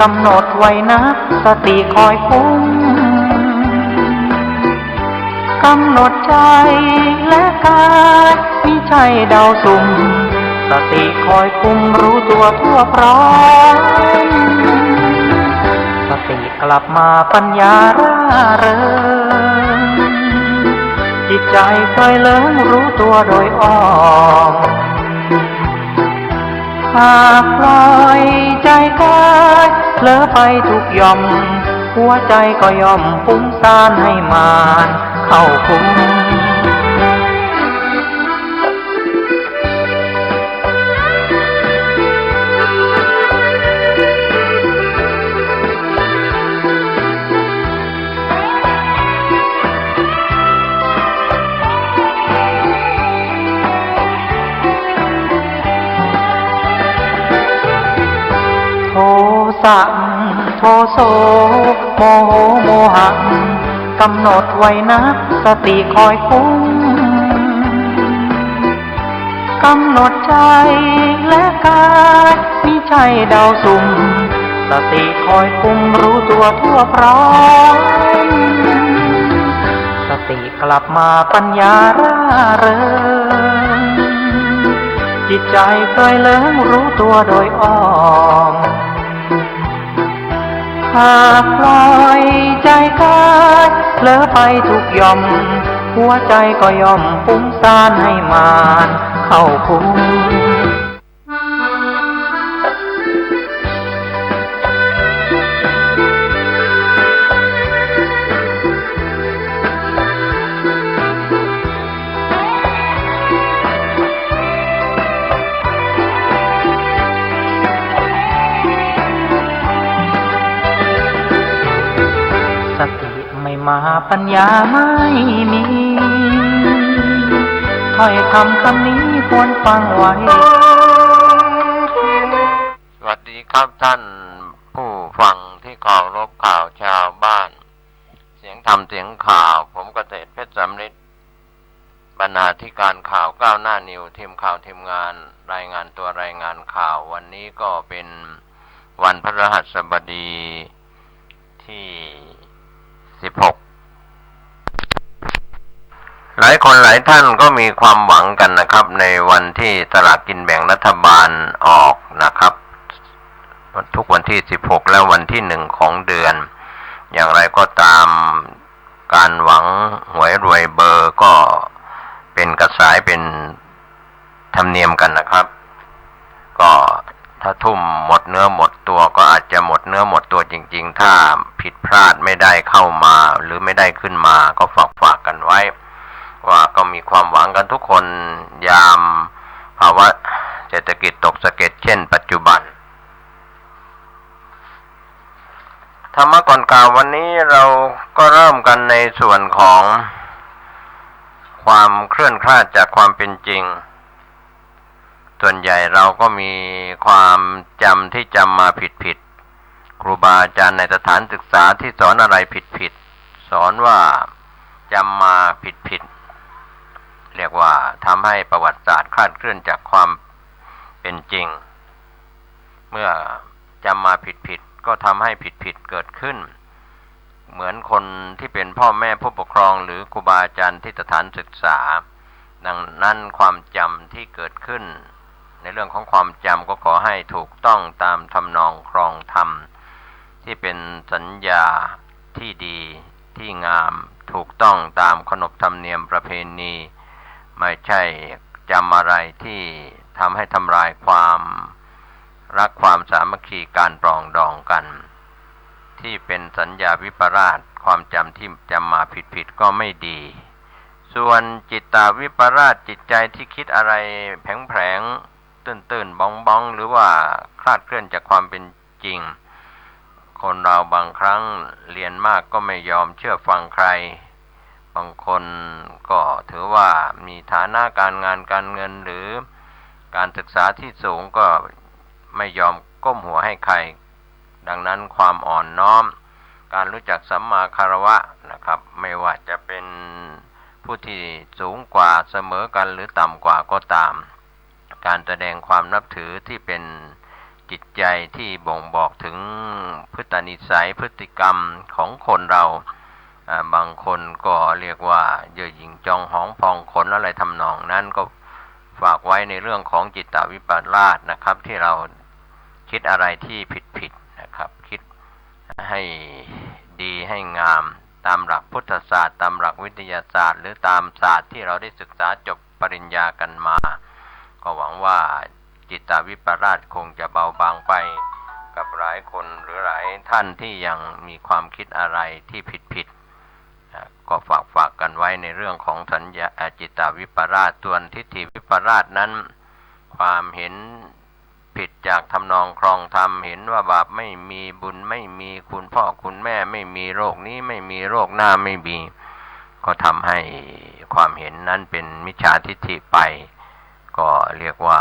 กำหนดไว้นักสติคอยคุ้มกำหนดใจและกายมิใช่เดาสุ่มสติคอยคุมรู้ตัวทั่วพร้อมสติกลับมาปัญญาร่าเริงจิตใจเคยเลิงรู้ตัวโดยอ้อมหากปล่อยใจกายเผลอไปทุกย่อมหัวใจก็ย่อมฟุ้งซ่านให้มานเข้าคุมโทสะโทโสโมโหโมหะกำหนดไว้นักสติคอยคุ้มกำหนดใจและกายมิใช่เดาสุ่มสติคอยคุมรู้ตัวทั่วพร้อมสติกลับมาปัญญาร่าเริงจิตใจเคยเลิงรู้ตัวโดยอ้อมหากปล่อยใจกายเผลอไปทุกย่อมหัวใจก็ย่อมฟุ้งซ่านให้มานเข้าคุมสติไม่มาปัญญาไม่มีถ้อยคำคำนี้ควรฟังไว้สวัสดีครับท่านผู้ฟังที่เคารพข่าวชาวบ้านเสียงธรรมเสียงข่าวผมเกษตรเพชรสำริดบรรณาธิการข่าวก้าวหน้านิวทีมข่าวทีมงานรายงานตัวรายงานข่าววันนี้ก็เป็นวันพฤหัสบดีที่16หลายคนหลายท่านก็มีความหวังกันนะครับในวันที่สลากกินแบ่งรัฐบาลออกนะครับทุกวันที่16และวันที่1ของเดือนอย่างไรก็ตามการหวังหวยรวยเบอร์ก็เป็นกระแสเป็นธรรมเนียมกันนะครับก็ถ้าทุ่มหมดเนื้อหมดตัวก็อาจจะหมดเนื้อหมดตัวจริงๆถ้าผิดพลาดไม่ได้เข้ามาหรือไม่ได้ขึ้นมาก็ฝากกันไว้ว่าก็มีความหวังกันทุกคนยามภาวะเศรษฐกิจตกสะเก็ดเช่นปัจจุบันธรรมะก่อนกล่าววันนี้เราก็เริ่มกันในส่วนของความเคลื่อนคลาดจากความเป็นจริงส่วนใหญ่เราก็มีความจำที่จำมาผิดครูบาอาจารย์ในสถานศึกษาที่สอนอะไรผิดสอนว่าจำมาผิดเรียกว่าทำให้ประวัติศาสตร์คลาดเคลื่อนจากความเป็นจริงเมื่อจำมาผิดก็ทำให้ผิดเกิดขึ้นเหมือนคนที่เป็นพ่อแม่ผู้ปกครองหรือครูบาอาจารย์ที่สถานศึกษาดังนั้นความจำที่เกิดขึ้นในเรื่องของความจำก็ขอให้ถูกต้องตามทำนองครองธรรมที่เป็นสัญญาที่ดีที่งามถูกต้องตามขนบธรรมเนียมประเพณีไม่ใช่จำอะไรที่ทำให้ทำลายความรักความสามัคคีการปรองดองกันที่เป็นสัญญาวิปลาสความจำที่จำมาผิดก็ไม่ดีส่วนจิตตวิปลาสจิตใจที่คิดอะไรแผลงตื้นบ้องหรือว่าคลาดเคลื่อนจากความเป็นจริงคนเราบางครั้งเรียนมากก็ไม่ยอมเชื่อฟังใครบางคนก็ถือว่ามีฐานะการงานการเงินหรือการศึกษาที่สูงก็ไม่ยอมก้มหัวให้ใครดังนั้นความอ่อนน้อมการรู้จักสัมมาคารวะนะครับไม่ว่าจะเป็นผู้ที่สูงกว่าเสมอกันหรือต่ำกว่าก็ตามการแสดงความนับถือที่เป็น จิตใจที่บ่งบอกถึงพฤตินิสัยพฤติกรรมของคนเราบางคนก็เรียกว่าเย่อหยิ่งจองหองพองขนอะไรทำนองนั้นก็ฝากไว้ในเรื่องของจิตตวิปลาสนะครับที่เราคิดอะไรที่ผิดนะครับคิดให้ดีให้งามตามหลักพุทธศาสตร์ตามหลักวิทยาศาสตร์หรือตามศาสตร์ที่เราได้ศึกษาจบปริญญากันมาก็หวังว่าจิตตวิปลาสคงจะเบาบางไปกับหลายคนหรือหลายท่านที่ยังมีความคิดอะไรที่ผิดก็ฝากกันไว้ในเรื่องของสัญญาจิตตวิปลาสส่วนทิฏฐิวิปลาสนั้นความเห็นผิดจากทำนองครองธรรมเห็นว่าบาปไม่มีบุญไม่มีคุณพ่อคุณแม่ไม่มีโรคนี้ไม่มีโรคหน้าไม่มีก็ทำให้ความเห็นนั้นเป็นมิจฉาทิฏฐิไปก็เรียกว่า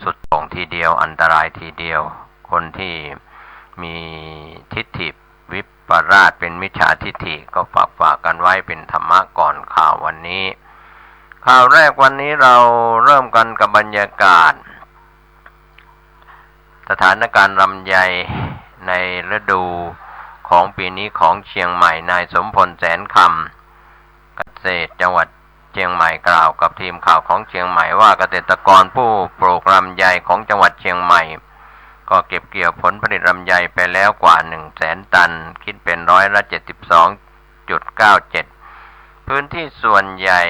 สุดโต่งทีเดียวอันตรายทีเดียวคนที่มีทิฏฐิวิปลาสเป็นมิจฉาทิฏฐิก็ฝากกันไว้เป็นธรรมะก่อนข่าววันนี้ข่าวแรกวันนี้เราเริ่มกันกับบรรยากาศสถานการณ์ลำไยในฤดูของปีนี้ของเชียงใหม่นายสมพลแสนคำเกษตรจังหวัดเชียงใหม่กล่าวกับทีมข่าวของเชียงใหม่ว่าเกษตรกรผู้ปลูกลำไยของจังหวัดเชียงใหม่ก็เก็บเกี่ยวผลผลิตลำไยไปแล้วกว่า 100,000 ตันคิดเป็น72.97%พื้นที่ส่วนใหญ่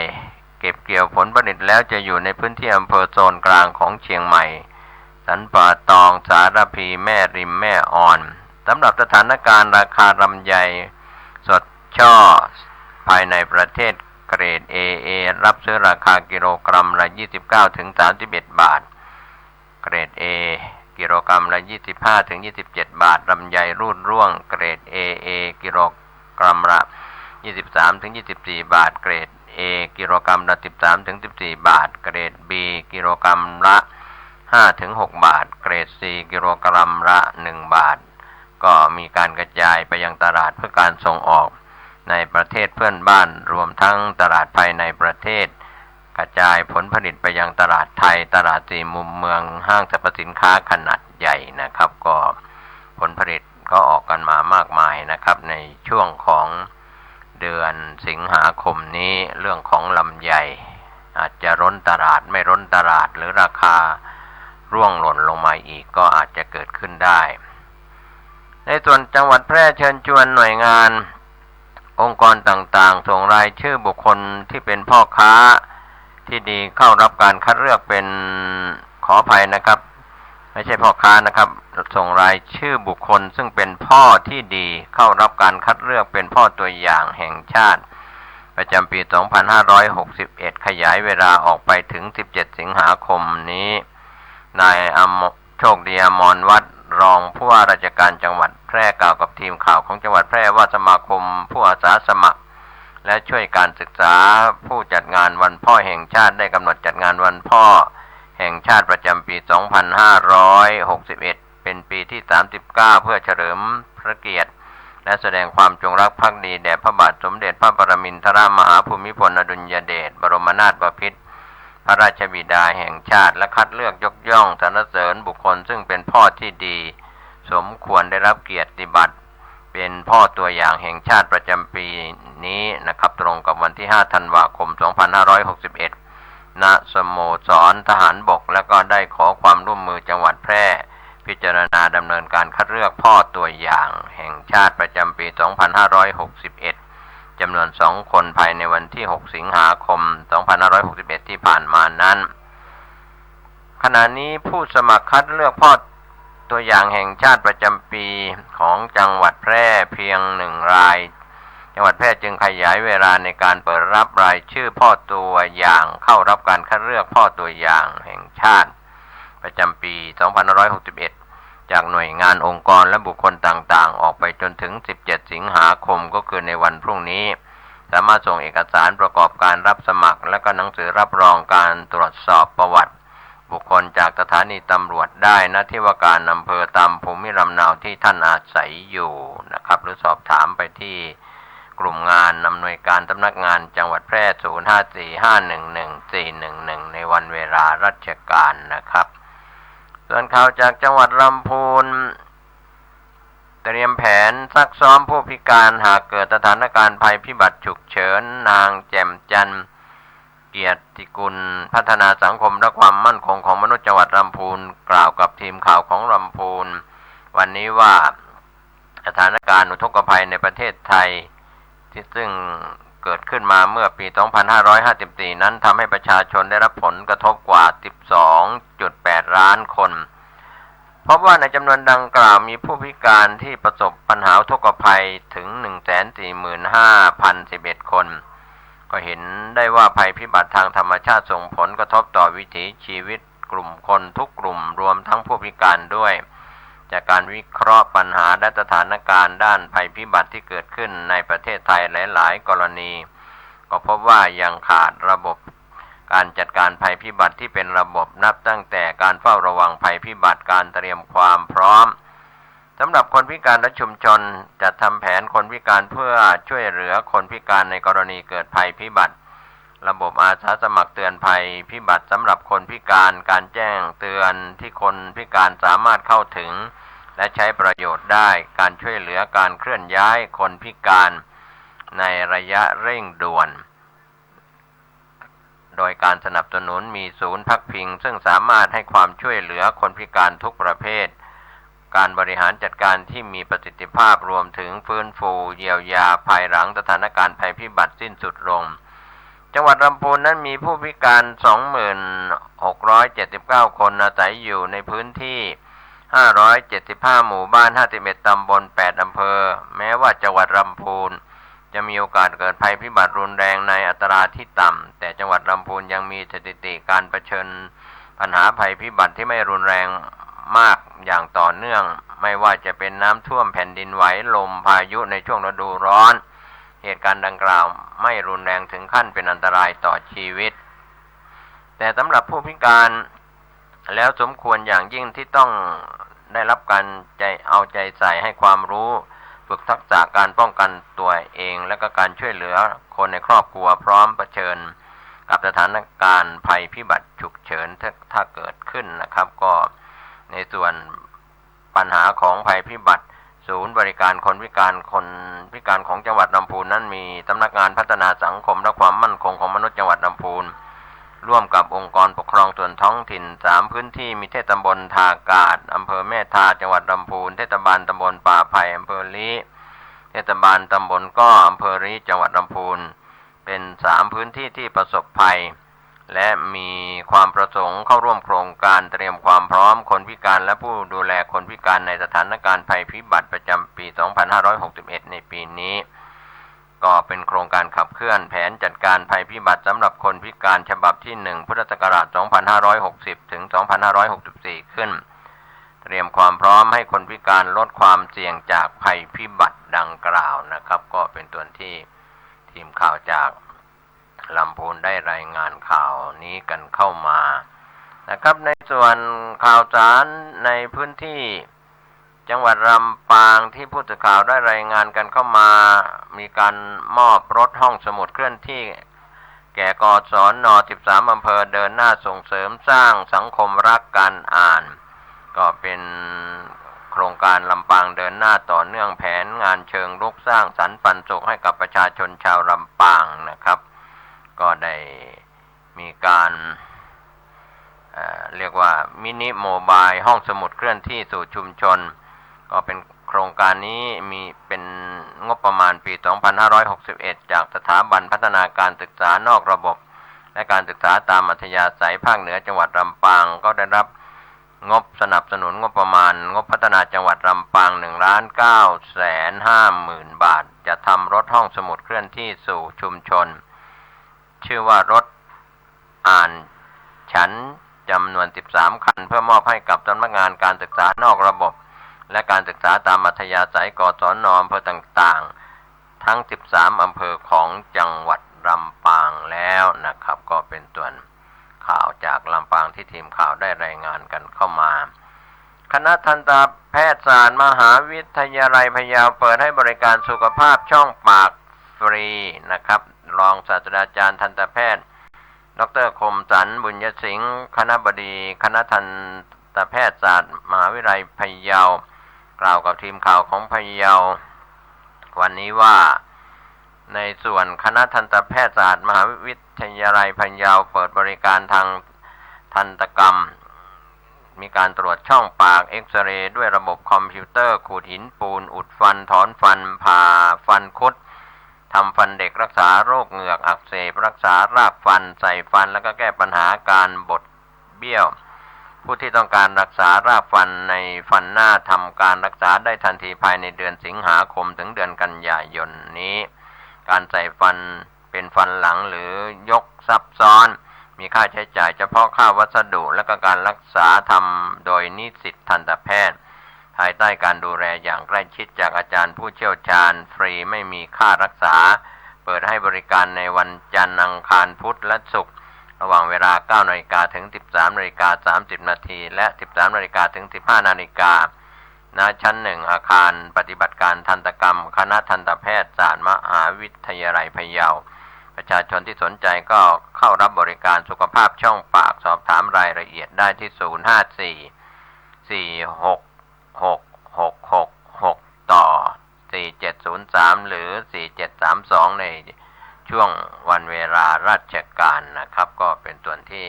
เก็บเกี่ยวผลผลิตแล้วจะอยู่ในพื้นที่อำเภอโซนกลางของเชียงใหม่สันป่าตองสารพีแม่ริมแม่อ่อนสำหรับสถานการณ์ราคาลำไยสดช่อภายในประเทศเกรด AA รับซื้อราคากิโลกรัมละ29-31 บาทเกรด A กิโลกรัมละ25-27 บาทลำไยรูดร่วงเกรด AA กิโลกรัมละ23-24 บาทเกรด A กิโลกรัมละ13-14 บาทเกรด B กิโลกรัมละ5-6 บาทเกรด C กิโลกรัมละ1 บาทก็มีการกระจายไปยังตลาดเพื่อการส่งออกในประเทศเพื่อนบ้านรวมทั้งตลาดภายในประเทศกระจายผลผลิตไปยังตลาดไทยตลาดสี่มุมเมืองห้างสรรพสินค้าขนาดใหญ่นะครับก็ผลผลิตก็ออกกันมามากมายนะครับในช่วงของเดือนสิงหาคมนี้เรื่องของลำไยอาจจะล้นตลาดไม่ล้นตลาดหรือราคาร่วงหล่นลงมาอีกก็อาจจะเกิดขึ้นได้ในส่วนจังหวัดแพร่เชิญชวนหน่วยงานองค์กรต่างๆส่งรายชื่อบุคคลที่เป็นพ่อค้าที่ดีเข้ารับการคัดเลือกเป็นขออภัยนะครับไม่ใช่พ่อค้านะครับส่งรายชื่อบุคคลซึ่งเป็นพ่อที่ดีเข้ารับการคัดเลือกเป็นพ่อตัวอย่างแห่งชาติประจำปี 2561 ขยายเวลาออกไปถึง 17 สิงหาคมนี้นายโชคดีอมรวัฒน์รองผู้ว่าราชการจังหวัดแพร่กล่าวกับทีมข่าวของจังหวัดแพร่ว่าสมาคมผู้อาสาสมัครและช่วยการศึกษาผู้จัดงานวันพ่อแห่งชาติได้กำหนดจัดงานวันพ่อแห่งชาติประจำปี 2561 เป็นปีที่ 39 เพื่อเฉลิมพระเกียรติและแสดงความจงรักภักดีแด่พระบาทสมเด็จพระปรมินทรมหาภูมิพลอดุลยเดชบรมนาถบพิตรพระราชบิดาแห่งชาติและคัดเลือกยกย่องสรรเสริญบุคคลซึ่งเป็นพ่อที่ดีสมควรได้รับเกียรติบัตรเป็นพ่อตัวอย่างแห่งชาติประจำปีนี้นะครับตรงกับวันที่ 5 ธันวาคม 2561 ณ สโมสรทหารบกและก็ได้ขอความร่วมมือจังหวัดแพร่พิจารณาดำเนินการคัดเลือกพ่อตัวอย่างแห่งชาติประจำปี 2561 จำนวน 2 คนภายในวันที่ 6 สิงหาคม 2561 ที่ผ่านมานั้นขณะนี้ผู้สมัครคัดเลือกพ่อตัวอย่างแห่งชาติประจำปีของจังหวัดแพร่เพียง1 รายจังหวัดแพร่จึงขยายเวลาในการเปิดรับรายชื่อพ่อตัวอย่างเข้ารับการคัดเลือกพ่อตัวอย่างแห่งชาติประจำปี 2561 จากหน่วยงานองค์กรและบุคคลต่างๆออกไปจนถึง 17 สิงหาคมก็คือในวันพรุ่งนี้สามารถส่งเอกสารประกอบการรับสมัครและก็หนังสือรับรองการตรวจสอบประวัติบุคคลจากสถานีตำรวจได้ณที่ว่าการอำเภอตามภูมิลำเนาที่ท่านอาศัยอยู่นะครับหรือสอบถามไปที่กลุ่มงานอำนวยการสำนักงานจังหวัดแพร่ 0545111411 ในวันเวลาราชการนะครับ ส่วนข่าวจากจังหวัดลำพูนเตรียมแผนซักซ้อมผู้พิการหากเกิดสถานการณ์ภัยพิบัติฉุกเฉินนางแจ่มจันทร์เกียรติกุลพัฒนาสังคมและความมั่นคงของมนุษย์จังหวัดลำพูนกล่าวกับทีมข่าวของลำพูนวันนี้ว่าสถานการณ์อุทกภัยในประเทศไทยที่ซึ่งเกิดขึ้นมาเมื่อปี 2554 นั้นทำให้ประชาชนได้รับผลกระทบกว่า 12.8 ล้านคนพบว่าในจำนวนดังกล่าวมีผู้พิการที่ประสบปัญหาอุทกภัยถึง 145,011 คนก็เห็นได้ว่าภัยพิบัติทางธรรมชาติส่งผลกระทบต่อวิถีชีวิตกลุ่มคนทุกกลุ่มรวมทั้งผู้พิการด้วยจากการวิเคราะห์ปัญหาและสถานการณ์ด้านภัยพิบัติที่เกิดขึ้นในประเทศไทยหลายๆกรณีก็พบว่ายังขาดระบบการจัดการภัยพิบัติที่เป็นระบบนับตั้งแต่การเฝ้าระวังภัยพิบัติการเตรียมความพร้อมสำหรับคนพิการและชุมชนจัดทำแผนคนพิการเพื่อช่วยเหลือคนพิการในกรณีเกิดภัยพิบัติระบบอาสาสมัครเตือนภัยพิบัติสำหรับคนพิการการแจ้งเตือนที่คนพิการสามารถเข้าถึงและใช้ประโยชน์ได้การช่วยเหลือการเคลื่อนย้ายคนพิการในระยะเร่งด่วนโดยการสนับสนุนมีศูนย์พักพิงซึ่งสามารถให้ความช่วยเหลือคนพิการทุกประเภทการบริหารจัดการที่มีประสิทธิภาพรวมถึงฟื้นฟูเยียวยาภายหลังสถานการณ์ภัยพิบัติสิ้นสุดลงจังหวัดลำพูนนั้นมีผู้พิการ 2679 คนอาศัยอยู่ในพื้นที่575 หมู่บ้าน51ตำบล8อำเภอแม้ว่าจังหวัดลำพูนจะมีโอกาสเกิดภัยพิบัติรุนแรงในอัตราที่ต่ำแต่จังหวัดลำพูนยังมีสถิติการเผชิญปัญหาภัยพิบัติที่ไม่รุนแรงมากอย่างต่อเนื่องไม่ว่าจะเป็นน้ำท่วมแผ่นดินไหวลมพายุในช่วงฤดูร้อนเหตุการณ์ดังกล่าวไม่รุนแรงถึงขั้นเป็นอันตรายต่อชีวิตแต่สำหรับผู้พิการแล้วสมควรอย่างยิ่งที่ต้องได้รับการเอาใจใส่ให้ความรู้ฝึกทักษะการป้องกันตัวเองและก็การช่วยเหลือคนในครอบครัวพร้อมเผชิญกับสถานการณ์ภัยพิบัติฉุกเฉินถ้าเกิดขึ้นนะครับก็ในส่วนปัญหาของภัยพิบัติศูนย์บริการคนพิการของจังหวัดลำพูนนั้นมีสำนักงานพัฒนาสังคมและความมั่นคงของมนุษย์จังหวัดลำพูนร่วมกับองค์กรปกครองส่วนท้องถิ่น3พื้นที่มีเทศบาลทากาศอำเภอแม่ทาจังหวัดลำพูนเทศบาลตำบลป่าไผ่อำเภอลี้เทศบาลตำบลก้ออำเภอลี้จังหวัดลำพูนเป็น3พื้นที่ที่ประสบภัยและมีความประสงค์เข้าร่วมโครงการเตรียมความพร้อมคนพิการและผู้ดูแลคนพิการในสถานการณ์ภัยพิบัติประจำปี 2561 ในปีนี้ก็เป็นโครงการขับเคลื่อนแผนจัดการภัยพิบัติสำหรับคนพิการฉบับที่1พุทธศักราช 2560 ถึง 2564 ขึ้นเตรียมความพร้อมให้คนพิการลดความเสี่ยงจากภัยพิบัติดังกล่าวนะครับก็เป็นตัวที่ทีมข่าวจากลำพูนได้รายงานข่าวนี้กันเข้ามานะครับในส่วนข่าวสารในพื้นที่จังหวัดลำปางที่ผู้สื่อข่าวได้รายงานกันเข้ามามีการมอบรถห้องสมุดเคลื่อนที่แก่กศน13อำเภอเดินหน้าส่งเสริมสร้างสังคมรักการอ่านก็เป็นโครงการลำปางเดินหน้าต่อเนื่องแผนงานเชิงรุกสร้างสรรค์ปันสุขให้กับประชาชนชาวลำปางนะครับก็ได้มีการเรียกว่ามินิโมบายห้องสมุดเคลื่อนที่สู่ชุมชนก็เป็นโครงการนี้มีเป็นงบประมาณปี 2561 จากสถาบันพัฒนาการศึกษานอกระบบและการศึกษาตามอัธยาศัยภาคเหนือจังหวัดลำปางก็ได้รับงบสนับสนุนงบประมาณงบพัฒนาจังหวัดลำปาง 1,950,000 บาทจะทำรถห้องสมุดเคลื่อนที่สู่ชุมชนชื่อว่ารถอ่านฉันจำนวน13คันเพื่อมอบให้กับสำนักงานการศึกษานอกระบบและการศึกษาตามอัธยาศัยกศน.อำเภอต่างๆทั้ง13อำเภอของจังหวัดลำปางแล้วนะครับก็เป็นตัวข่าวจากลำปางที่ทีมข่าวได้รายงานกันเข้ามาคณะทันตแพทยศาสตร์มหาวิทยาลัยพะเยาเปิดให้บริการสุขภาพช่องปากฟรีนะครับรองศาสตราจารย์ทันตแพทย์ดร.คมสันต์บุญยสิงห์คณบดีคณะทันต ตแพทยศาสตร์มหาวิทยาลัยพะเยากล่าวกับทีมข่าวของพะเยาวันนี้ว่าในส่วนคณะทันตแพทยศาสตร์มหาวิทยาลัยพะเยาเปิดบริการทางทันตกรรมมีการตรวจช่องปากเอ็กซเรย์ด้วยระบบคอมพิวเตอร์ขูดหินปูนอุดฟันถอนฟันผ่าฟันคุดทำฟันเด็กรักษาโรคเหงือกอักเสบรักษารากฟันใส่ฟันแล้วก็แก้ปัญหาการบดเบี้ยวผู้ที่ต้องการรักษารากฟันในฟันหน้าทำการรักษาได้ทันทีภายในเดือนสิงหาคมถึงเดือนกันยายนนี้การใส่ฟันเป็นฟันหลังหรือยกซับซ้อนมีค่าใช้จ่ายเฉพาะค่าวัสดุและก็การรักษาทำโดยนิสิตทันตแพทย์ภายใต้การดูแลอย่างใกล้ชิดจากอาจารย์ผู้เชี่ยวชาญฟรีไม่มีค่ารักษาเปิดให้บริการในวันจันทร์อังคารพุธและศุกร์ระหว่างเวลา 9 นาฬิกาถึง 13 นาฬิกา 30 นาทีและ 13 นาฬิกาถึง 15 นาฬิกาณชั้น 1 อาคารปฏิบัติการทันตกรรมคณะทันตแพทยศาสตร์มหาวิทยาลัยพะเยาประชาชนที่สนใจก็เข้ารับบริการสุขภาพช่องปากสอบถามรายละเอียดได้ที่ 054 466 666 ต่อ 4703 หรือ 4732 ในช่วงวันเวลาราชการนะครับก็เป็นส่วนที่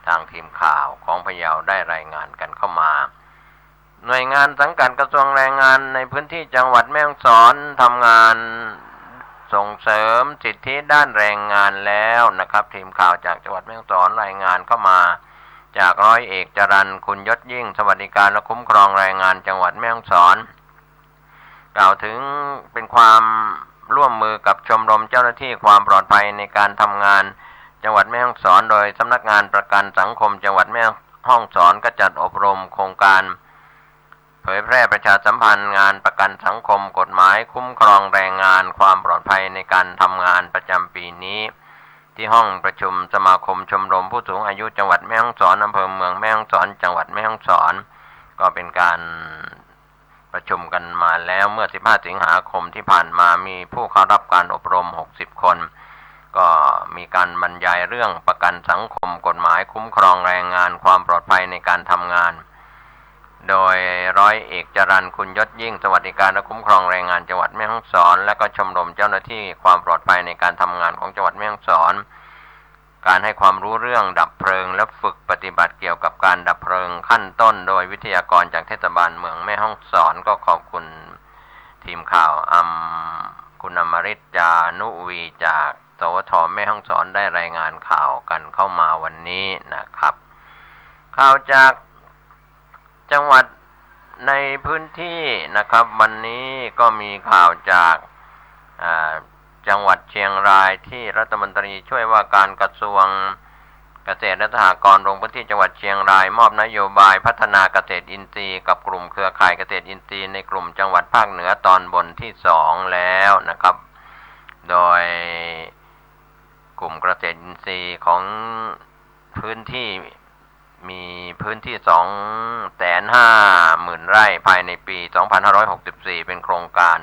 ทางทีมข่าวของพะเยาได้รายงานกันเข้ามาหน่วยงานสังกัดกระทรวงแรงงานในพื้นที่จังหวัดแม่ฮ่องสอนทำงานส่งเสริมสิทธิด้านแรงงานแล้วนะครับทีมข่าวจากจังหวัดแม่ฮ่องสอนรายงานเข้ามาจากร้อยเอกจรัญคุณยศยิ่งสวัสดิการและคุ้มครองแรงงานจังหวัดแม่ฮ่องสอนกล่าวถึงเป็นความร่วมมือกับชมรมเจ้าหน้าที่ความปลอดภัยในการทำงานจังหวัดแม่ฮ่องสอนโดยสำนักงานประกันสังคมจังหวัดแม่ฮ่องสอนก็จัดอบรมโครงการเผยแพร่ประชาสัมพันธ์งานประกันสังคมกฎหมายคุ้มครองแรงงานความปลอดภัยในการทำงานประจำปีนี้ที่ห้องประชุมสมาคมชมรมผู้สูงอายุจังหวัดแม่ฮ่องสอนอำเภอเมืองแม่ฮ่องสอนจังหวัดแม่ฮ่องสอนก็เป็นการประชุมกันมาแล้วเมื่อ 15 สิงหาคมที่ผ่านมามีผู้เข้ารับการอบรม 60 คนก็มีการบรรยายเรื่องประกันสังคมกฎหมายคุ้มครองแรงงานความปลอดภัยในการทำงานโดยร้อยเอกจรัญคุณยศยิ่งสวัสดิการและคุ้มครองแรงงานจังหวัดแม่ฮ่องสอนและก็ชมรมเจ้าหน้าที่ความปลอดภัยในการทำงานของจังหวัดแม่ฮ่องสอนการให้ความรู้เรื่องดับเพลิงและฝึกปฏิบัติเกี่ยวกับการดับเพลิงขั้นต้นโดยวิทยากรจากเทศบาลเมืองแม่ฮ่องสอนก็ขอบคุณทีมข่าวคุณอมริตจานุวีจากสวทแม่ฮ่องสอนได้รายงานข่าวกันเข้ามาวันนี้นะครับข่าวจากจังหวัดในพื้นที่นะครับวันนี้ก็มีข่าวจากจังหวัดเชียงรายที่รัฐมนตรีช่วยว่าการกระทรวงเกษตรและสหกรณ์ลงพื้นที่จังหวัดเชียงรายมอบนโยบายพัฒนาเกษตรอินทรีย์กับกลุ่มเครือข่ายเกษตรอินทรีย์ในกลุ่มจังหวัดภาคเหนือตอนบนที่2แล้วนะครับโดยกลุ่มเกษตรอินทรีย์ของพื้นที่มีพื้นที่ 250,000 ไร่ภายในปี 2564 เป็นโครงการ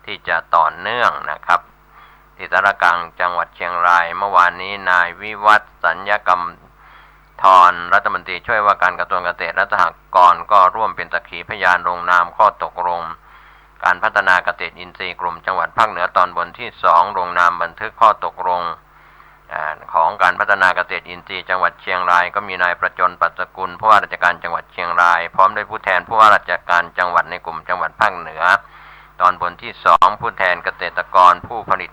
ที่จะต่อเนื่องนะครับที่สารกลางจังหวัดเชียงรายเมื่อวานนี้นายวิวัฒน์สัญญกรรมธรรัฐมนตรีช่วยว่าการกระทรวงเกษตรและสหกรณ์ก็ร่วมเป็นสักขีพยานลงนามข้อตกลงการพัฒนาเกษตรอินทรีย์กลุ่มจังหวัดภาคเหนือตอนบนที่2ลงนามบันทึกข้อตกลงของการพัฒนาเกษตรอินทรีย์จังหวัดเชียงรายก็มีนายประจนปัสสกุลผู้ว่าราชการจังหวัดเชียงรายพร้อมด้วยผู้แทนผู้ว่าราชการจังหวัดในกลุ่มจังหวัดภาคเหนือตอนบนที่2ผู้แทนเกษตรกรผู้ผลิต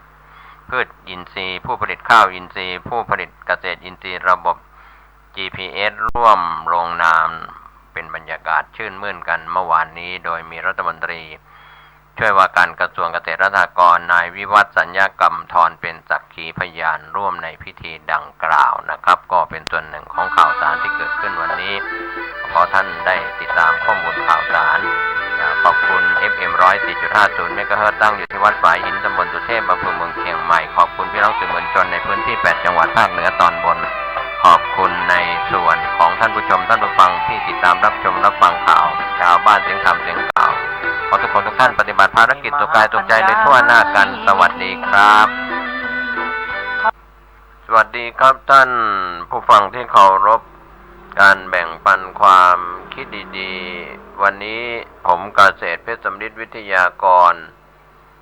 พืชอินทรีย์ผู้ผลิตข้าวอินทรีย์ผู้ผลิตเกษตรอินทรีย์ระบบ GPS ร่วมลงนามเป็นบรรยากาศชื่นมื่นกันเมื่อวานนี้โดยมีรัฐมนตรีช่วยว่าการกระทรวงเกษตรและสหกรณ์นายวิวัฒน์สัญญกรรมธรเป็นสักขีพยานร่วมในพิธีดังกล่าวนะครับก็เป็นส่วนหนึ่งของข่าวสารที่เกิดขึ้นวันนี้ขอท่านได้ติดตามข้อมูลข่าวสารขอบคุณ FM 104.50 เมกะเฮิรตซ์ตั้งอยู่ที่วัดฝายหินตำบลสุเทพอำเภอเมืองเชียงใหม่ขอบคุณพี่น้องสื่อมวลชนในพื้นที่8จังหวัดภาคเหนือตอนบนขอบคุณในส่วนของท่านผู้ชมท่านผู้ฟังที่ติดตามรับชมรับฟังข่าวชาวบ้านเสียงธรรมเสียงข่าวขอทุกคนทุกท่านปฏิบัติภารกิจสุขกายสุขใจในทั่วหน้ากันสวัสดีครับสวัสดีครับท่านผู้ฟังที่เคารพเก การแบ่งปันความคิดดีๆวันนี้ผมเกษตรเพชรสำริดวิทยากร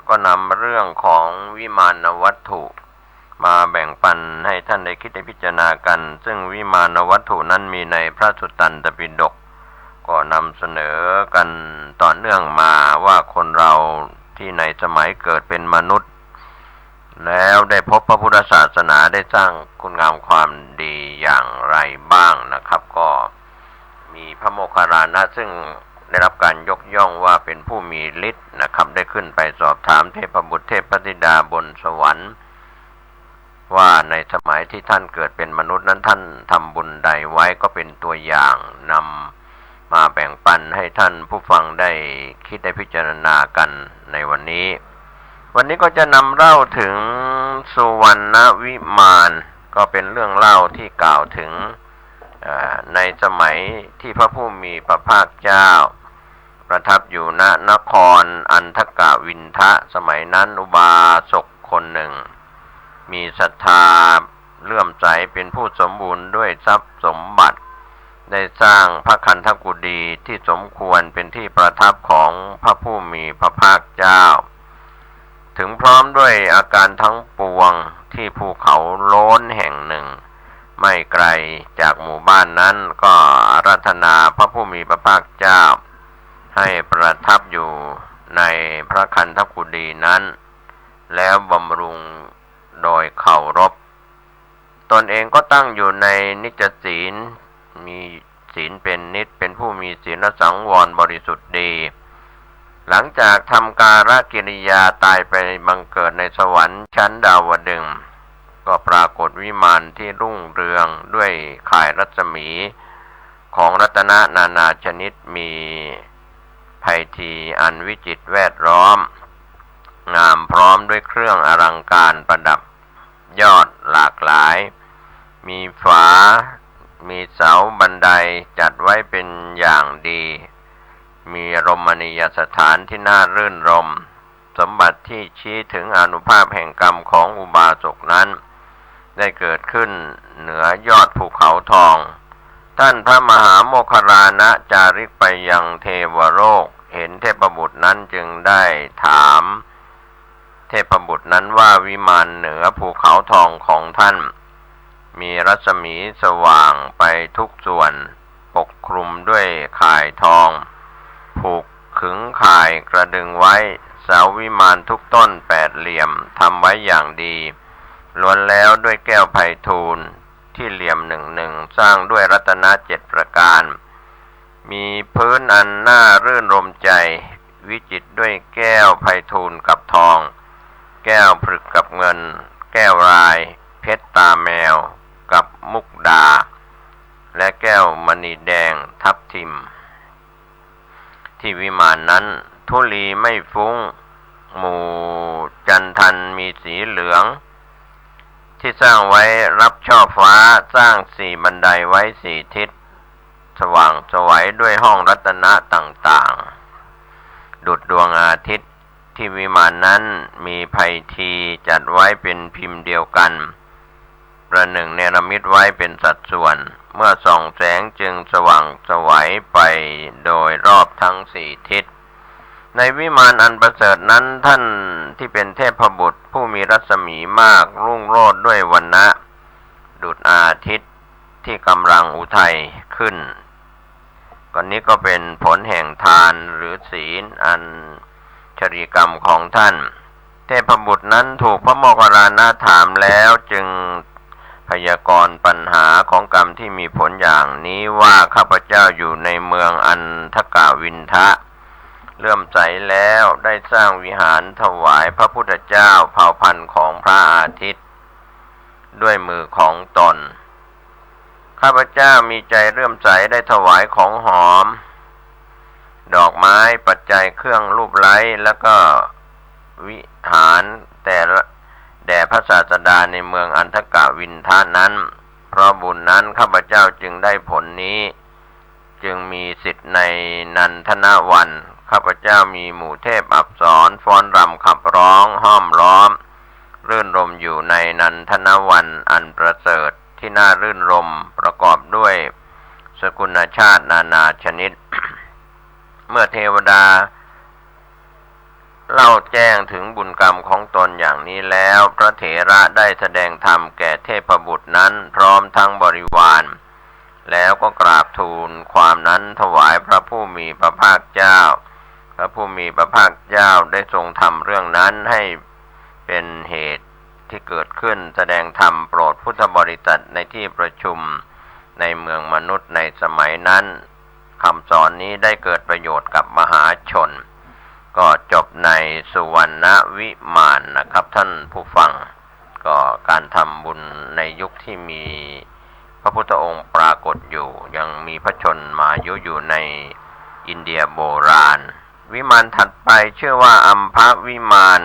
ก็นำเรื่องของวิมานวัตถุมาแบ่งปันให้ท่านได้คิดได้พิจารณากันซึ่งวิมานวัตถุนั้นมีในพระสุตตันตปิฎกก็นำเสนอกันต่อเนื่องมาว่าคนเราที่ในสมัยเกิดเป็นมนุษย์แล้วได้พบพระพุทธศาสนาได้สร้างคุณงามความดีอย่างไรบ้างนะครับก็มีพระโมคคัลลานะซึ่งได้รับการยกย่องว่าเป็นผู้มีฤทธิ์นะครับได้ขึ้นไปสอบถามเทพบุตรเทพธิดาบนสวรรค์ว่าในสมัยที่ท่านเกิดเป็นมนุษย์นั้นท่านทำบุญใดไว้ก็เป็นตัวอย่างนำมาแบ่งปันให้ท่านผู้ฟังได้คิดได้พิจารณากันในวันนี้ก็จะนำเล่าถึงสุวรรณวิมานก็เป็นเรื่องเล่าที่กล่าวถึงในสมัยที่พระผู้มีพระภาคเจ้าประทับอยู่ณนครอันทกวินทะสมัยนั้นอุบาสกคนหนึ่งมีศรัทธาเลื่อมใสเป็นผู้สมบูรณ์ด้วยทรัพย์สมบัติได้สร้างพระคันธกุฎีที่สมควรเป็นที่ประทับของพระผู้มีพระภาคเจ้าถึงพร้อมด้วยอาการทั้งปวงที่ภูเขาโล้นแห่งหนึ่งไม่ไกลจากหมู่บ้านนั้นก็อาราธนาพระผู้มีพระภาคเจ้าให้ประทับอยู่ในพระคันธกุฎีนั้นแล้วบำรุงโดยเคารพตนเองก็ตั้งอยู่ในนิจศีลมีศีลเป็นนิจเป็นผู้มีศีลสังวรบริสุทธิ์ดีหลังจากทำการกิริยาตายไปบังเกิดในสวรรค์ชั้นดาวดึงส์ก็ปรากฏวิมานที่รุ่งเรืองด้วยข่ายรัศมีของรัตนะนานาชนิดมีไพฑีย์อันวิจิตรแวดล้อมงามพร้อมด้วยเครื่องอลังการประดับยอดหลากหลายมีฝามีเสาบันไดจัดไว้เป็นอย่างดีมีรมณียสถานที่น่ารื่นรมสมบัติที่ชี้ถึงอานุภาพแห่งกรรมของอุบาสกนั้นได้เกิดขึ้นเหนือยอดภูเขาทองท่านพระมหาโมคคัลลานะจาริกไปยังเทวโลกเห็นเทพบุตรนั้นจึงได้ถามเทพบุตรนั้นว่าวิมานเหนือภูเขาทองของท่านมีรัศมีสว่างไปทุกส่วนปกคลุมด้วยข่ายทองผูกขึงข่ายกระดึงไว้เสาวิมานทุกต้นแปดเหลี่ยมทำไว้อย่างดีล้วนแล้วด้วยแก้วไพฑูรย์ที่เหลี่ยมหนึ่งสร้างด้วยรัตนะ7ประการมีพื้นอันน่ารื่นรมใจวิจิตรด้วยแก้วไพฑูรย์กับทองแก้วผลึกกับเงินแก้วรายเพชรตาแมวกับมุกดาและแก้วมณีแดงทับทิมที่วิมานนั้นธุลีไม่ฟุ้งหมู่จันทันมีสีเหลืองที่สร้างไว้รับช่อฟ้าสร้าง4บันไดไว้4ทิศสว่างไสวด้วยห้องรัตนะต่างๆดุจดวงอาทิตย์ที่วิมานนั้นมีไพฑีย์จัดไว้เป็นพิมพ์เดียวกันประหนึ่งเนรมิตไว้เป็นสัดส่วนเมื่อส่องแสงจึงสว่างไสวไปโดยรอบทั้ง4ทิศในวิมานอันประเสริฐนั้นท่านที่เป็นเทพบุตรผู้มีรัศมีมากรุ่งโรจน์ด้วยวรรณะดุจอาทิตย์ที่กำลังอุทัยขึ้นนี้ก็เป็นผลแห่งทานหรือศีลอันชรีกรรมของท่านเทพบุตรนั้นถูกพระโมคคัลลานะถามแล้วจึงพยากรณ์ปัญหาของกรรมที่มีผลอย่างนี้ว่าข้าพเจ้าอยู่ในเมืองอันทกวินทะเลื่อมใสแล้วได้สร้างวิหารถวายพระพุทธเจ้าเผ่าพันธุ์ของพระอาทิตย์ด้วยมือของตนข้าพเจ้ามีใจเลื่อมใสได้ถวายของหอมดอกไม้ปัจจัยเครื่องรูปไล้แล้วก็วิหารแด่พระศาสดาในเมืองอันทกวินทานั้นเพราะบุญนั้นข้าพเจ้าจึงได้ผลนี้จึงมีสิทธิ์ในนันทนาวันข้าพเจ้ามีหมู่เทพอัปสรฟ้อนรำขับร้องห้อมล้อมรื่นรมอยู่ในนันทนาวันอันประเสริฐที่น่ารื่นรมประกอบด้วย สกุลชาตินานาชนิด เมื่อเทวดาเล่าแจ้งถึงบุญกรรมของตนอย่างนี้แล้วพระเถระได้แสดงธรรมแก่เทพบุตรนั้นพร้อมทั้งบริวารแล้วก็กราบทูลความนั้นถวายพระผู้มีพระภาคเจ้าพระผู้มีพระภาคเจ้าได้ทรงทำเรื่องนั้นให้เป็นเหตุที่เกิดขึ้นแสดงธรรมโปรดพุทธบริษัทในที่ประชุมในเมืองมนุษย์ในสมัยนั้นคำสอนนี้ได้เกิดประโยชน์กับมหาชนก็จบในสุวรรณวิมานนะครับท่านผู้ฟังก็การทำบุญในยุคที่มีพระพุทธองค์ปรากฏอยู่ยังมีพระชนมายุอยู่ในอินเดียโบราณวิมานถัดไปชื่อว่าอัมพวิมาน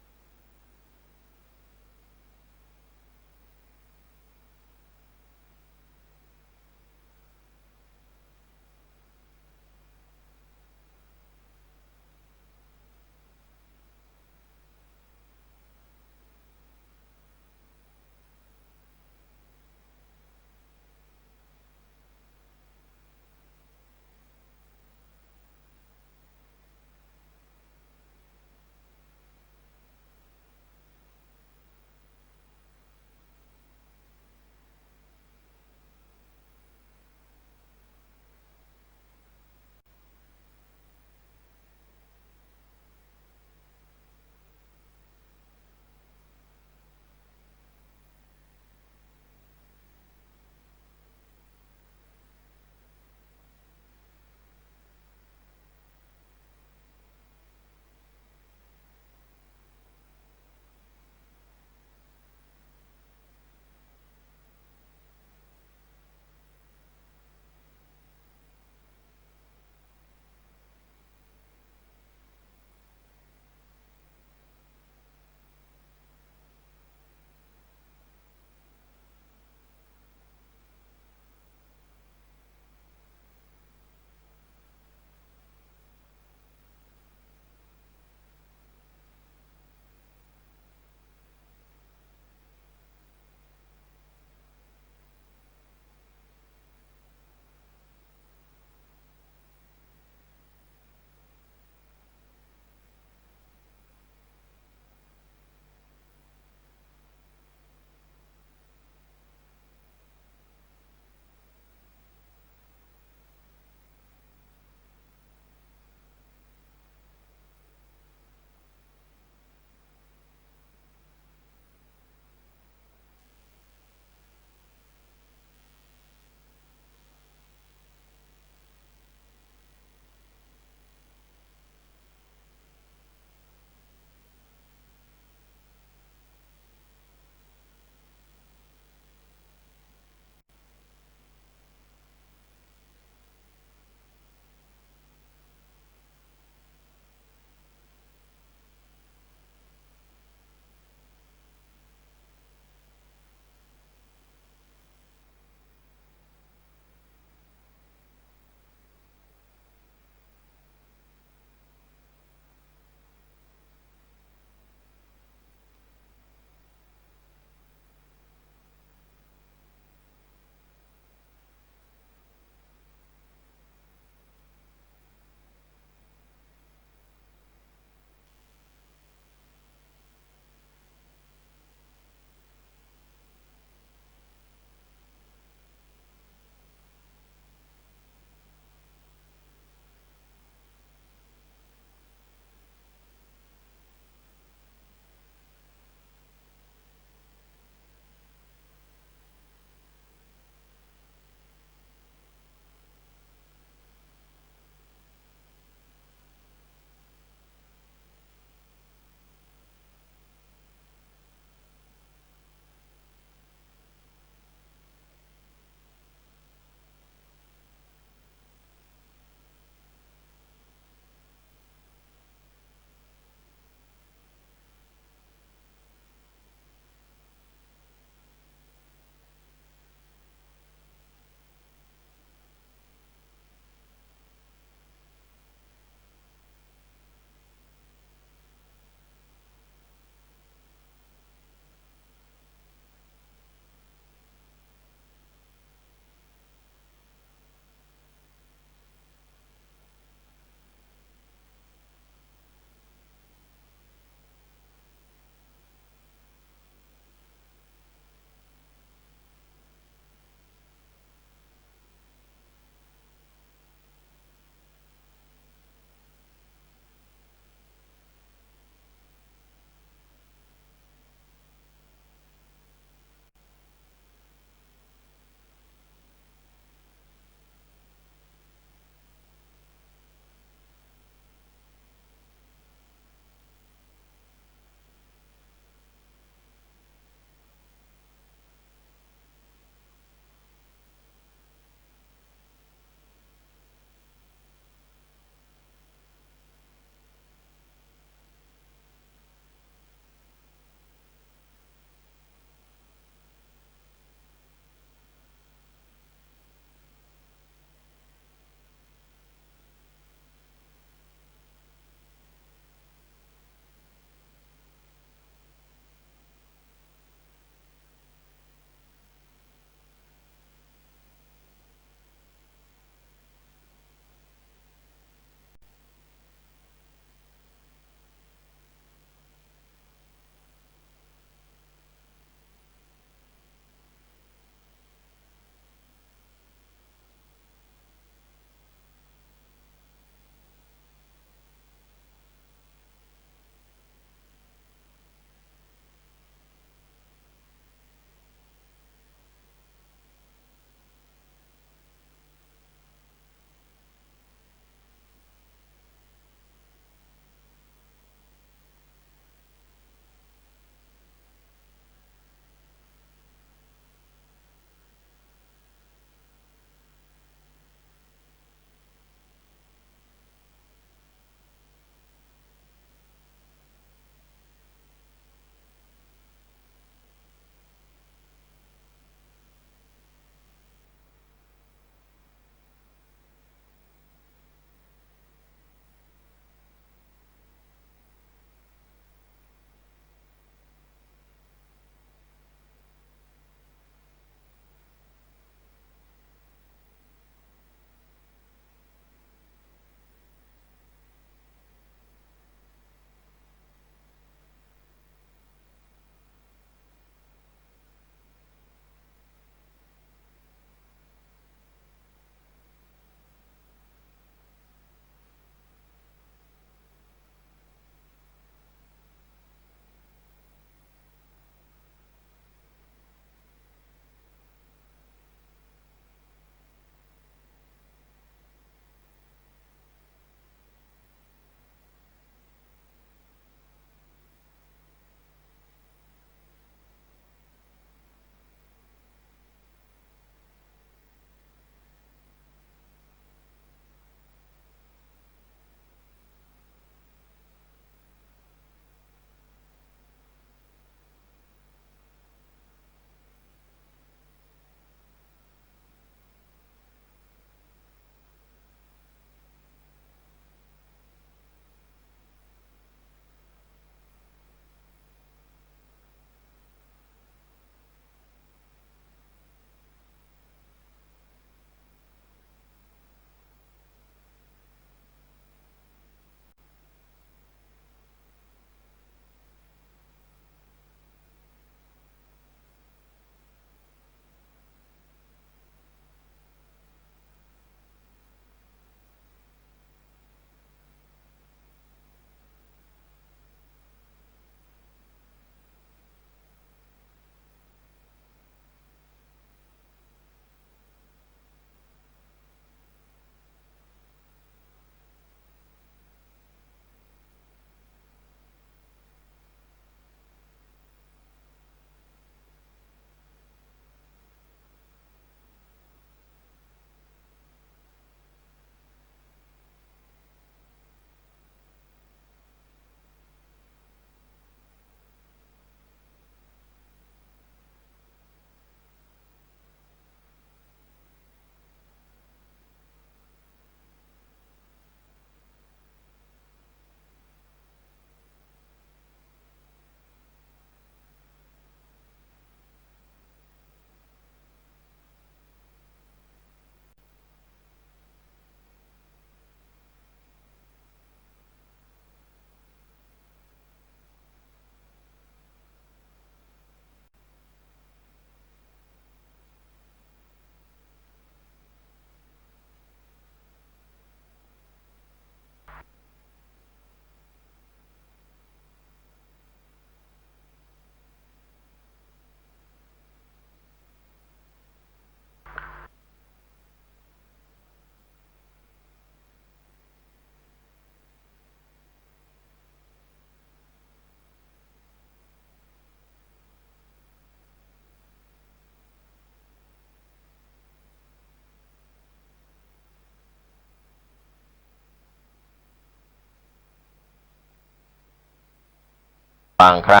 างครั้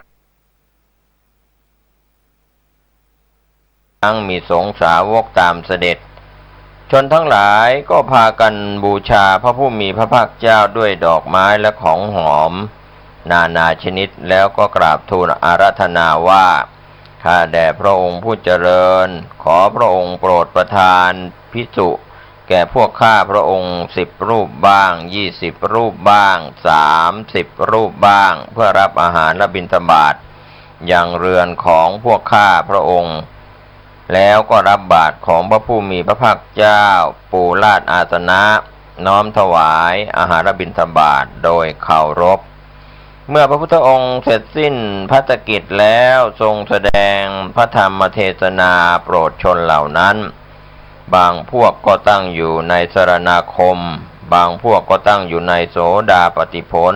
งมีสงฆ์สาวกตามเสด็จชนทั้งหลายก็พากันบูชาพระผู้มีพระภาคเจ้าด้วยดอกไม้และของหอมนานาชนิดแล้วก็กราบทูลอาราธนาว่าข้าแด่พระองค์ผู้เจริญขอพระองค์โปรดประทานภิกษุแก่พวกข้าพระองค์10 รูปบ้าง20 รูปบ้าง30 รูปบ้างเพื่อรับอาหารและบิณฑบาตยังเรือนของพวกข้าพระองค์แล้วก็รับบาตรของพระผู้มีพระภาคเจ้าปูลาดอาสนะน้อมถวายอาหารบิณฑบาตโดยเคารพเมื่อพระพุทธองค์เสร็จสิ้นภัตกิจแล้วทรงแสดงพระธรรมเทศนาโปรดชนเหล่านั้นบางพวกก็ตั้งอยู่ในสรณาคมบางพวกก็ตั้งอยู่ในโสดาปัตติผล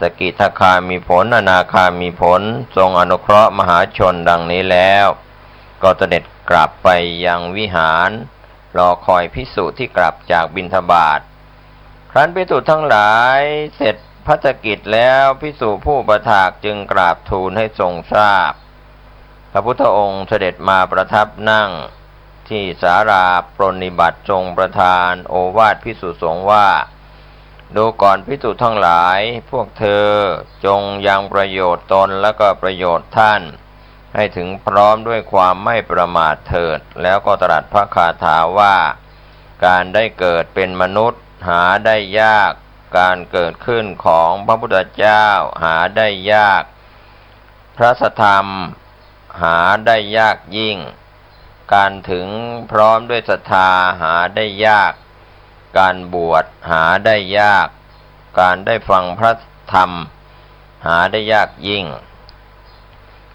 สกิทาคามีผลอนาคามีผลทรงอนุเคราะห์มหาชนดังนี้แล้วก็เสด็จกลับไปยังวิหารรอคอยภิกษุที่กลับจากบิณฑบาตครั้นภิกษุทั้งหลายเสร็จภัตกิจแล้วภิกษุผู้ประถากจึงกราบทูลให้ทรงทราบพระพุทธองค์เสด็จมาประทับนั่งที่ศาลาปรนนิบัติทรงประทานโอวาทภิกษุสงฆ์ว่าดูก่อนภิกษุทั้งหลายพวกเธอจงยังประโยชน์ตนและก็ประโยชน์ท่านให้ถึงพร้อมด้วยความไม่ประมาทเถิดแล้วก็ตรัสพระคาถาว่าการได้เกิดเป็นมนุษย์หาได้ยากการเกิดขึ้นของพระพุทธเจ้าหาได้ยากพระสัทธรรมหาได้ยากยิ่งการถึงพร้อมด้วยศรัทธาหาได้ยากการบวชหาได้ยากการได้ฟังพระธรรมหาได้ยากยิ่ง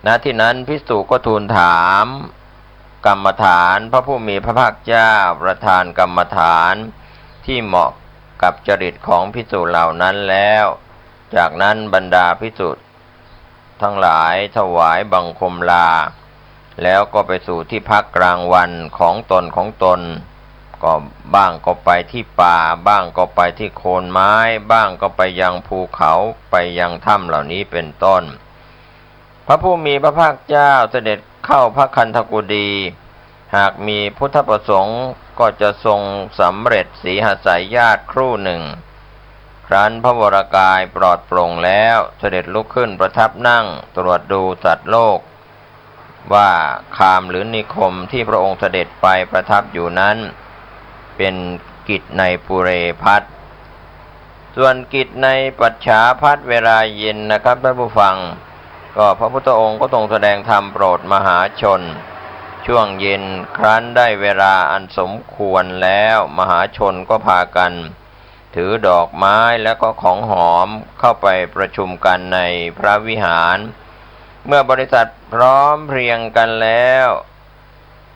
ณที่นั้นภิกษุก็ทูลถามกรรมฐานพระผู้มีพระภาคเจ้าประทานกรรมฐานที่เหมาะกับจริตของภิกษุเหล่านั้นแล้วจากนั้นบรรดาภิกษุทั้งหลายถวายบังคมลาแล้วก็ไปสู่ที่พักกลางวันของตนก็บ้างก็ไปที่ป่าบ้างก็ไปที่โคนไม้บ้างก็ไปยังภูเขาไปยังถ้ำเหล่านี้เป็นต้นพระผู้มีพระภาคเจ้าเสด็จเข้าพระคันธกุฎีหากมีพุทธประสงค์ก็จะทรงสำเร็จสีหสายญาติครู่หนึ่งครั้นพระวรกายปลอดโปร่งแล้วเสด็จลุกขึ้นประทับนั่งตรวจดูสัตว์โลกว่าคามหรือนิคมที่พระองค์เสด็จไปประทับอยู่นั้นเป็นกิจในปุเรพัทส่วนกิจในปัจฉาพัทเวลาเย็นนะครับท่านผู้ฟังก็พระพุทธองค์ก็ทรงแสดงธรรมโปรดมหาชนช่วงเย็นครั้นได้เวลาอันสมควรแล้วมหาชนก็พากันถือดอกไม้และก็ของหอมเข้าไปประชุมกันในพระวิหารเมื่อบริษัทพร้อมเพรียงกันแล้ว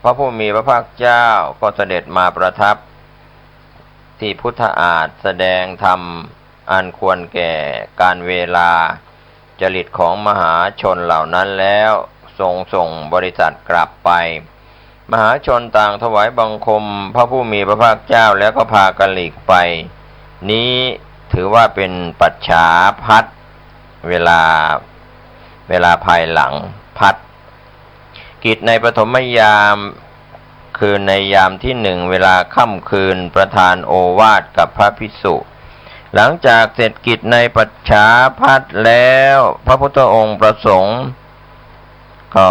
พระผู้มีพระภาคเจ้าก็เสด็จมาประทับที่พุทธอาฏแสดงธรรมอันควรแก่การเวลาจริตของมหาชนเหล่านั้นแล้วทรงส่งบริษัทกลับไปมหาชนต่างถวายบังคมพระผู้มีพระภาคเจ้าแล้วก็พากันหลีกไปนี้ถือว่าเป็นปัจฉาพัทเวลาภายหลังพัทกิจในปฐมยามคือในยามที่หนึ่งเวลาค่ำคืนประทานโอวาทกับพระภิกษุหลังจากเสร็จกิจในปัจฉาพัทแล้วพระพุทธองค์ประสงค์ก็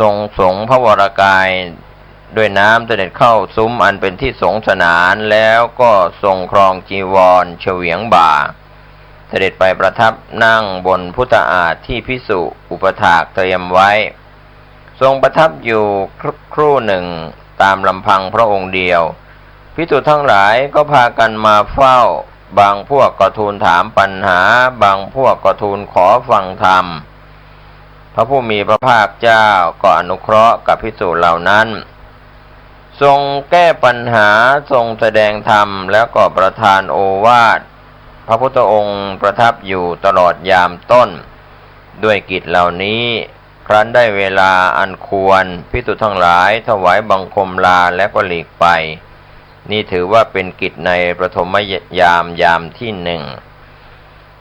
ทรงสงฆ์พระวรกายด้วยน้ำเสด็จเข้าซุ้มอันเป็นที่สงสนานแล้วก็ทรงครองจีวรเฉวียงบ่าเสด็จไปประทับนั่งบนพุทธอาฏที่ภิกษุอุปถากเตรียมไว้ทรงประทับอยู่ครู่หนึ่งตามลำพังพระองค์เดียวภิกษุทั้งหลายก็พากันมาเฝ้าบางพวกก็ทูลถามปัญหาบางพวกก็ทูลขอฟังธรรมพระผู้มีพระภาคเจ้าก็อนุเคราะห์กับภิกษุเหล่านั้นทรงแก้ปัญหาทรงแสดงธรรมแล้วก็ประทานโอวาทพระพุทธองค์ประทับอยู่ตลอดยามต้นด้วยกิจเหล่านี้ครั้นได้เวลาอันควรภิกษุทั้งหลายถวายบังคมลาและก็หลีกไปนี่ถือว่าเป็นกิจในปฐมยามที่หนึ่ง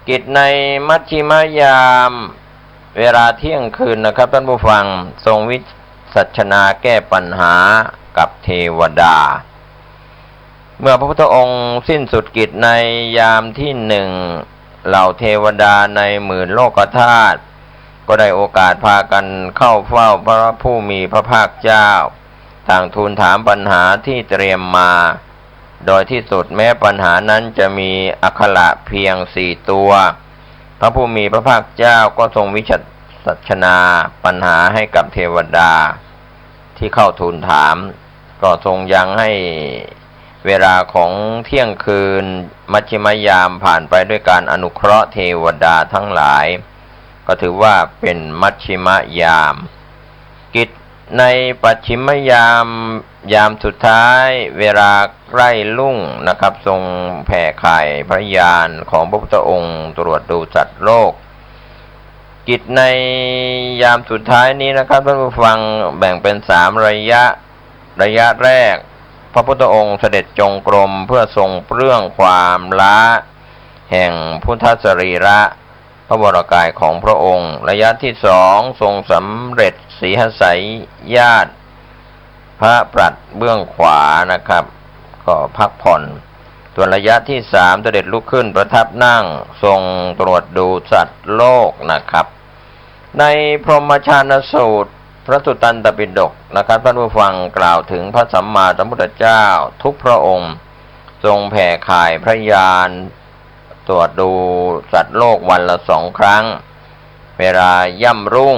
กิจในมัชฌิมยาม เวลาเที่ยงคืนนะครับท่านผู้ฟังทรงวิสัชนาแก้ปัญหากับเทวดา เมื่อพระพุทธองค์สิ้นสุดกิจในยามที่หนึ่งเหล่าเทวดาในหมื่นโลกธาตุก็ได้โอกาสพากันเข้าเฝ้าพระผู้มีพระภาคเจ้าต่างทูลถามปัญหาที่เตรียมมา โดยที่สุดแม้ปัญหานั้นจะมีอักขระเพียง4 ตัวพระผู้มีพระภาคเจ้าก็ทรงวิสัชนาปัญหาให้กับเทวดาที่เข้าทูลถามก็ทรงยังให้เวลาของเที่ยงคืนมัชฌิมยามผ่านไปด้วยการอนุเคราะห์เทวดาทั้งหลายก็ถือว่าเป็นมัชฌิมยามกิจในปัจฉิมยามยามสุดท้ายเวลาใกล้รุ่งนะครับทรงแผ่ข่ายพระญาณของพระพุทธองค์ตรวจดูสัตว์โลกกิจในยามสุดท้ายนี้นะครับท่านผู้ฟังแบ่งเป็น3 ระยะแรกพระพุทธองค์เสด็จจงกรมเพื่อทรงเปลื้องความล้าแห่งพุทธสรีระพระวรกายของพระองค์ระยะที่2ทรงสำเร็จสีหสายญาติพระปรัชเบื้องขวานะครับก็พักผ่อนส่วนระยะที่3เสด็จลุกขึ้นประทับนั่งทรงตรวจดูสัตว์โลกนะครับในพรหมชานสูตรพระสุตตันตปิฎกนะครับท่านผู้ฟังกล่าวถึงพระสัมมาสัมพุทธเจ้าทุกพระองค์ทรงแผ่ข่ายพระญาณตรวจดูสัตว์โลกวันละ2 ครั้งเวลาย่ำรุ่ง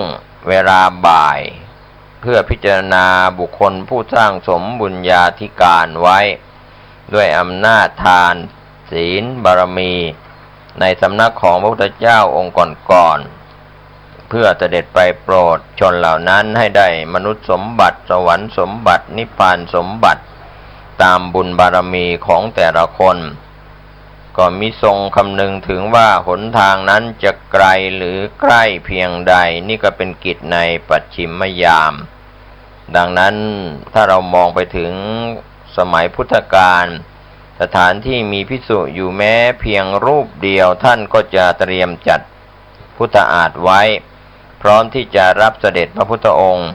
เวลาบ่ายเพื่อพิจารณาบุคคลผู้สร้างสมบุญญาธิการไว้ด้วยอำนาจทานศีลบารมีในสำนักของพระพุทธเจ้าองค์ก่อนๆเพื่อเสด็จไปโปรดชนเหล่านั้นให้ได้มนุษย์สมบัติสวรรค์สมบัตินิพพานสมบัติตามบุญบารมีของแต่ละคนก็มิทรงคำนึงถึงว่าหนทางนั้นจะไกลหรือใกล้เพียงใดนี่ก็เป็นกิจในปัจฉิมยามดังนั้นถ้าเรามองไปถึงสมัยพุทธกาลสถานที่มีภิกษุอยู่แม้เพียงรูปเดียวท่านก็จะเตรียมจัดพุทธอาฏไว้พร้อมที่จะรับเสด็จพระพุทธองค์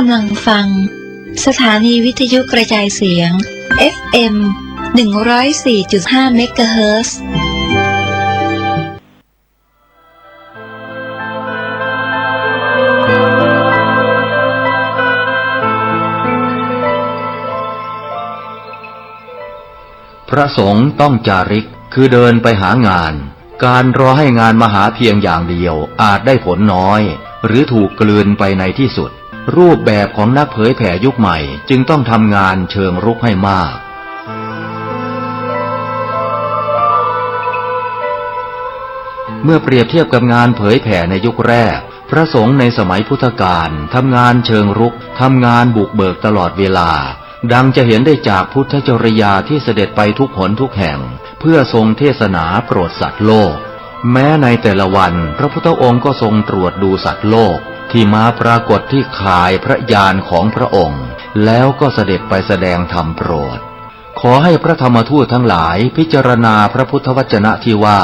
กำลังฟังสถานีวิทยุกระจายเสียง FM 104.5 เมกะเฮิรตซ์ พระสงฆ์ต้องจาริกคือเดินไปหางานการรอให้งานมาหาเพียงอย่างเดียวอาจได้ผลน้อยหรือถูกกลืนไปในที่สุดรูปแบบของนักเผยแผ่ยุคใหม่จึงต้องทำงานเชิงรุกให้มากเมื่อเปรียบเทียบกับงานเผยแผ่ในยุคแรกพระสงฆ์ในสมัยพุทธกาลทำงานเชิงรุกทำงานบุกเบิกตลอดเวลาดังจะเห็นได้จากพุทธจริยาที่เสด็จไปทุกหนทุกแห่งเพื่อทรงเทศนาโปรดสัตว์โลกแม้ในแต่ละวันพระพุทธองค์ก็ทรงตรวจดูสัตว์โลกที่มาปรากฏที่ข่ายพระญาณของพระองค์แล้วก็เสด็จไปแสดงธรรมโปรดขอให้พระธรรมทูตทั้งหลายพิจารณาพระพุทธวจนะที่ว่า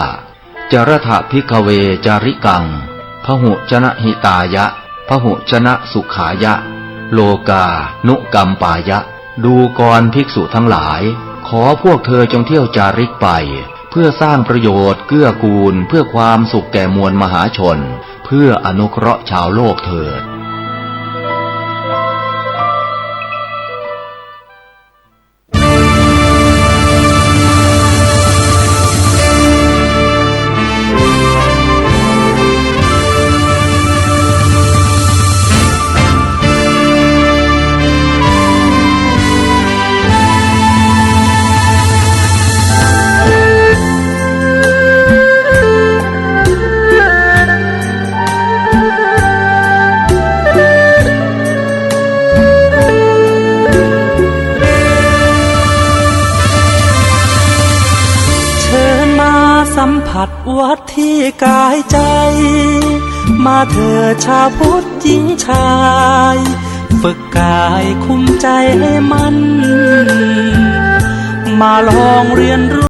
จรถะภิกขเวจาริกังพหุชนะหิตายะพหุชนะสุขายะโลกานุกัมปายะดูก่อนภิกษุทั้งหลายขอพวกเธอจงเที่ยวจาริกไปเพื่อสร้างประโยชน์เกื้อกูลเพื่อความสุขแก่มวลมหาชนเพื่ออนุเคราะห์ชาวโลกเถิดสัมผัสวัดที่กายใจมาเถิดชาวพุทธหญิงชายฝึกกายคุ้มใจให้มันมาลองเรียนรู้